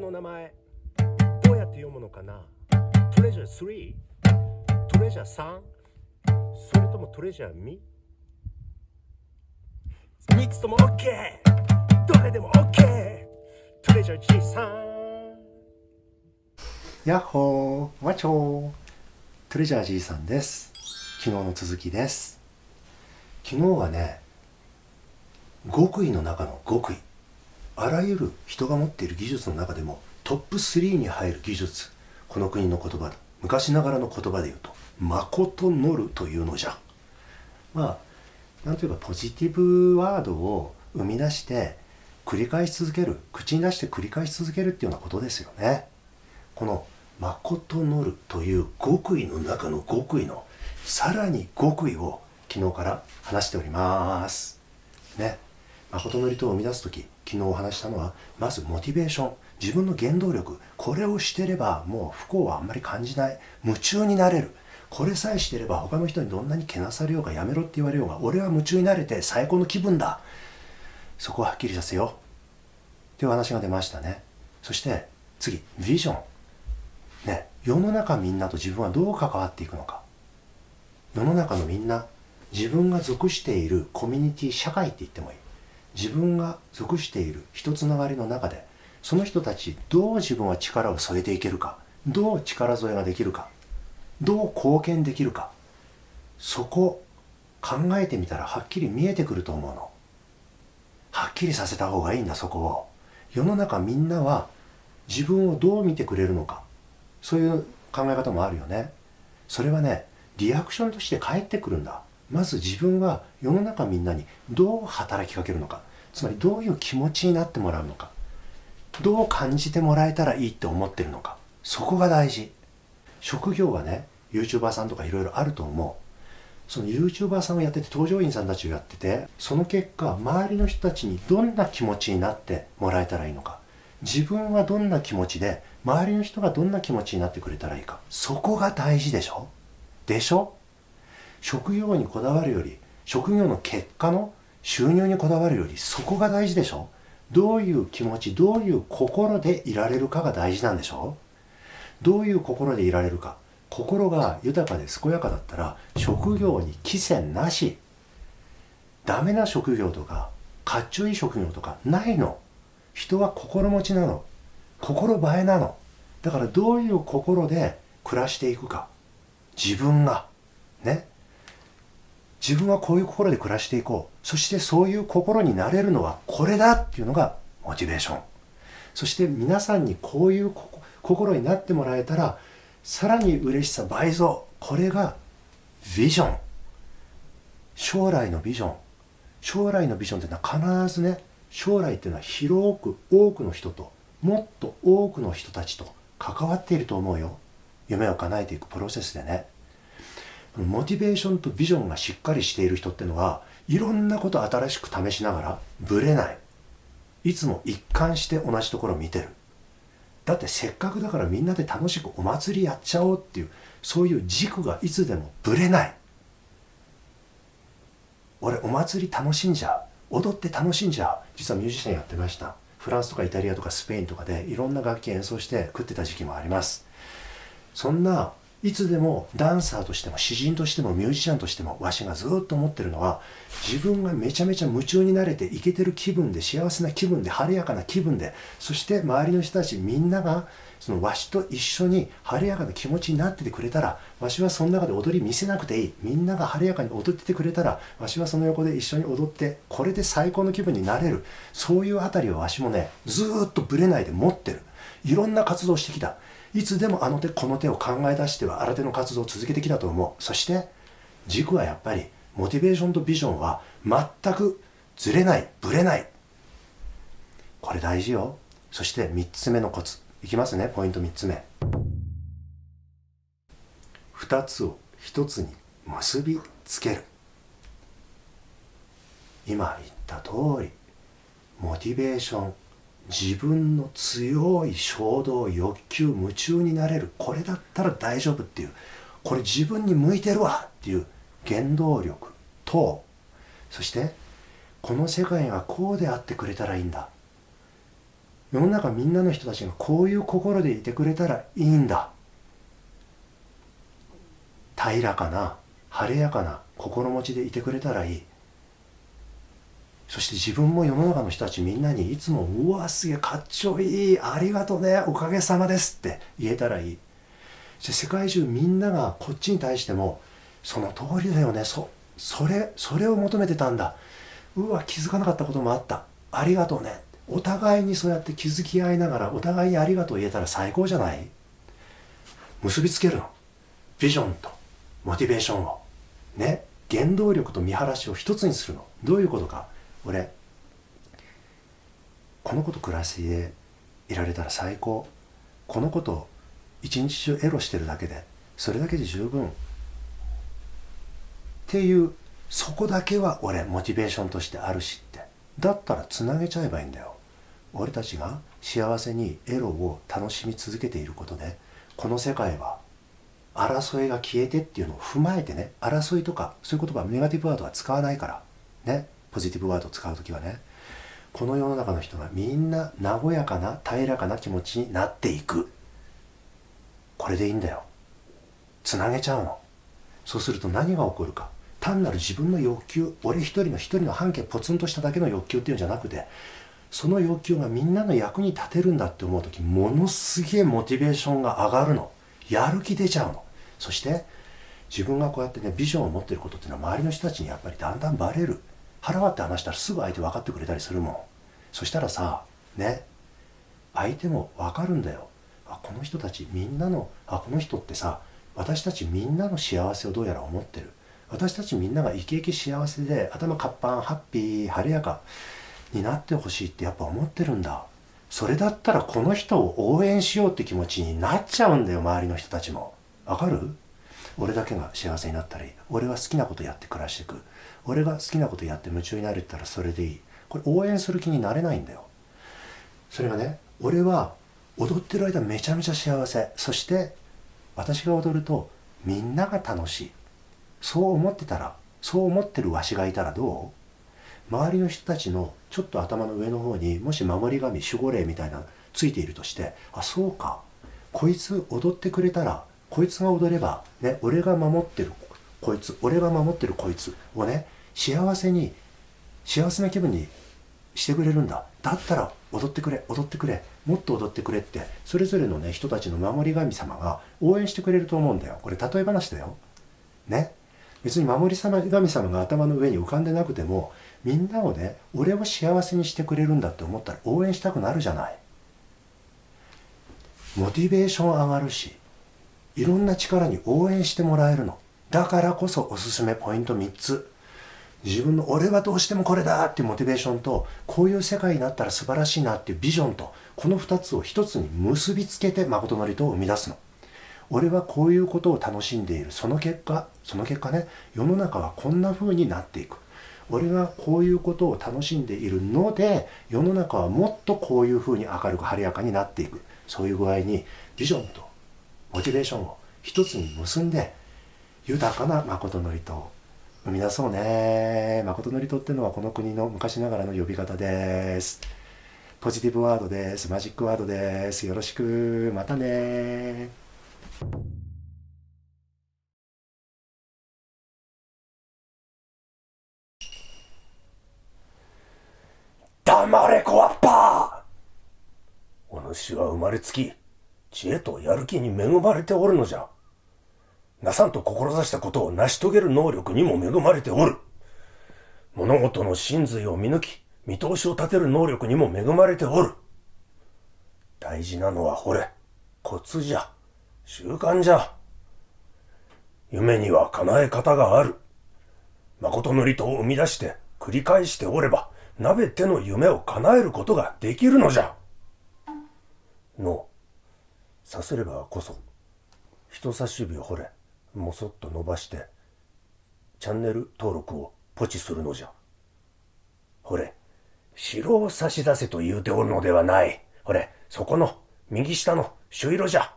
の名前どうやって読むのかな。トレジャー3、トレジャー3、それともトレジャー2、3つとも OK、 どれでも OK、 トレジャー G さん。やっほー、わちょー、トレジャー G さんです。昨日の続きです。昨日はね、極意の中の極意、あらゆる人が持っている技術の中でもトップ3に入る技術、この国の言葉だ、昔ながらの言葉で言うとまことのるというのじゃ。まあなんというかポジティブワードを生み出して繰り返し続ける、口に出して繰り返し続けるっていうようなことですよね。このまことのるという極意の中の極意のさらに極意を昨日から話しておりますね。まことのりとを生み出すとき、昨日お話したのはまずモチベーション、自分の原動力、これをしてればもう不幸はあんまり感じない、夢中になれる、これさえしてれば他の人にどんなにけなされようがやめろって言われようが俺は夢中になれて最高の気分だ、そこをはっきりさせようっていう話が出ましたね。そして次、ビジョンね。世の中みんなと自分はどう関わっていくのか。世の中のみんな、自分が属しているコミュニティ、社会って言ってもいい、自分が属している人つながりの中でその人たちどう自分は力を添えていけるか、どう力添えができるか、どう貢献できるか、そこ考えてみたらはっきり見えてくると思うの。はっきりさせた方がいいんだ。そこを世の中みんなは自分をどう見てくれるのか、そういう考え方もあるよね。それはね、リアクションとして返ってくるんだ。まず自分は世の中みんなにどう働きかけるのか、つまりどういう気持ちになってもらうのか、どう感じてもらえたらいいって思ってるのか、そこが大事。職業はね、 YouTuber さんとかいろいろあると思う。その YouTuber さんをやってて、搭乗員さんたちをやってて、その結果周りの人たちにどんな気持ちになってもらえたらいいのか、自分はどんな気持ちで周りの人がどんな気持ちになってくれたらいいか、そこが大事でしょ。でしょ。職業にこだわるより、職業の結果の収入にこだわるより、そこが大事でしょ。どういう気持ち、どういう心でいられるかが大事なんでしょ。どういう心でいられるか、心が豊かで健やかだったら職業に貴賤なし、ダメな職業とかかっちょいい職業とかないの。人は心持ちなの、心映えなの。だからどういう心で暮らしていくか、自分がね、自分はこういう心で暮らしていこう、そしてそういう心になれるのはこれだっていうのがモチベーション。そして皆さんにこういう心になってもらえたらさらに嬉しさ倍増。これがビジョン、将来のビジョン。将来のビジョンっていうのは必ずね、将来っていうのは広く多くの人と、もっと多くの人たちと関わっていると思うよ。夢を叶えていくプロセスでね。モチベーションとビジョンがしっかりしている人ってのはいろんなこと新しく試しながらブレない、いつも一貫して同じところを見てる。だってせっかくだからみんなで楽しくお祭りやっちゃおうっていう、そういう軸がいつでもブレない。俺お祭り楽しんじゃう、踊って楽しんじゃう。実はミュージシャンやってました。フランスとかイタリアとかスペインとかでいろんな楽器演奏して食ってた時期もあります。そんないつでもダンサーとしても詩人としてもミュージシャンとしてもわしがずっと思ってるのは、自分がめちゃめちゃ夢中になれてイケてる気分で、幸せな気分で、晴れやかな気分で、そして周りの人たちみんながそのわしと一緒に晴れやかな気持ちになっててくれたら、わしはその中で踊り見せなくていい。みんなが晴れやかに踊っててくれたら、わしはその横で一緒に踊って、これで最高の気分になれる。そういうあたりはわしもね、ずーっとブレないで持ってる。いろんな活動してきた。いつでもあの手この手を考え出しては新手の活動を続けてきたと思う。そして軸はやっぱりモチベーションとビジョンは全くずれない、ぶれない。これ大事よ。そして3つ目のコツいきますね。ポイント3つ目、2つを1つに結びつける。今言った通り、モチベーション、自分の強い衝動、欲求、夢中になれる、これだったら大丈夫っていう、これ自分に向いてるわっていう原動力と、そしてこの世界がこうであってくれたらいいんだ、世の中みんなの人たちがこういう心でいてくれたらいいんだ。平らかな晴れやかな心持ちでいてくれたらいい。そして自分も世の中の人たちみんなにいつもうわすげえかっちょいい、ありがとうね、おかげさまですって言えたらいい。世界中みんながこっちに対してもその通りだよね、それを求めてたんだ、うわ気づかなかったこともあった、ありがとうね、お互いにそうやって気づき合いながらお互いにありがとう言えたら最高じゃない。結びつけるの、ビジョンとモチベーションをね、原動力と見晴らしを一つにするの。どういうことか、俺この子と暮らしていられたら最高、この子と一日中エロしてるだけでそれだけで十分っていう、そこだけは俺モチベーションとしてあるしって、だったらつなげちゃえばいいんだよ。俺たちが幸せにエロを楽しみ続けていることでこの世界は争いが消えてっていうのを踏まえてね、争いとかそういう言葉ネガティブワードは使わないからね、ポジティブワードを使うときはね、この世の中の人がみんな和やかな平らかな気持ちになっていく、これでいいんだよ。つなげちゃうの。そうすると何が起こるか、単なる自分の欲求、俺一人の半径ポツンとしただけの欲求っていうんじゃなくて、その欲求がみんなの役に立てるんだって思うとき、ものすげえモチベーションが上がるの、やる気出ちゃうの。そして自分がこうやってねビジョンを持ってることっていうのは周りの人たちにやっぱりだんだんバレる。腹割って話したらすぐ相手分かってくれたりするもん。そしたらさね、相手も分かるんだよ。あ、この人たちみんなの、この人ってさ、私たちみんなの幸せをどうやら思ってる、私たちみんながイケイケ幸せで頭カッパンハッピー晴れやかになってほしいってやっぱ思ってるんだ。それだったらこの人を応援しようって気持ちになっちゃうんだよ、周りの人たちも。わかる？俺だけが幸せになったり、俺は好きなことやって暮らしていく、俺が好きなことやって夢中になれたらそれでいい。これ応援する気になれないんだよ。それがね、俺は踊ってる間めちゃめちゃ幸せ、そして私が踊るとみんなが楽しい、そう思ってたら、そう思ってるわしがいたらどう？周りの人たちのちょっと頭の上の方にもし守り神守護霊みたいなついているとして、あ、そうか、こいつ踊ってくれたら、こいつが踊ればね、俺が守ってるこいつ、俺が守ってるこいつをね、幸せな気分にしてくれるんだ。だったら踊ってくれ、踊ってくれ、もっと踊ってくれって、それぞれのね人たちの守り神様が応援してくれると思うんだよ。これ例え話だよね。別に守り神様が頭の上に浮かんでなくても、みんなをね、俺を幸せにしてくれるんだって思ったら応援したくなるじゃない。モチベーション上がるし、いろんな力に応援してもらえるの。だからこそおすすめポイント3つ。自分の俺はどうしてもこれだっていうモチベーションと、こういう世界になったら素晴らしいなっていうビジョンと、この2つを1つに結びつけて誠の利とを生み出すの。俺はこういうことを楽しんでいる。その結果ね、世の中はこんな風になっていく。俺がこういうことを楽しんでいるので、世の中はもっとこういう風に明るく晴れやかになっていく。そういう具合にビジョンとモチベーションを一つに結んで、豊かな誠の利とを生み出そうね。誠の利とっていうのはこの国の昔ながらの呼び方です。ポジティブワードです。マジックワードです。よろしく。またね。黙れこわっぱ。お主は生まれつき知恵とやる気に恵まれておるのじゃ。なさんと志したことを成し遂げる能力にも恵まれておる。物事の真髄を見抜き、見通しを立てる能力にも恵まれておる。大事なのはほれ、コツじゃ、習慣じゃ。夢には叶え方がある。誠の利とを生み出して繰り返しておれば、鍋手の夢を叶えることができるのじゃ。の、さすればこそ、人差し指をほれ、もそっと伸ばして、チャンネル登録をポチするのじゃ。ほれ、白を差し出せと言うておるのではない。ほれ、そこの右下の朱色じゃ。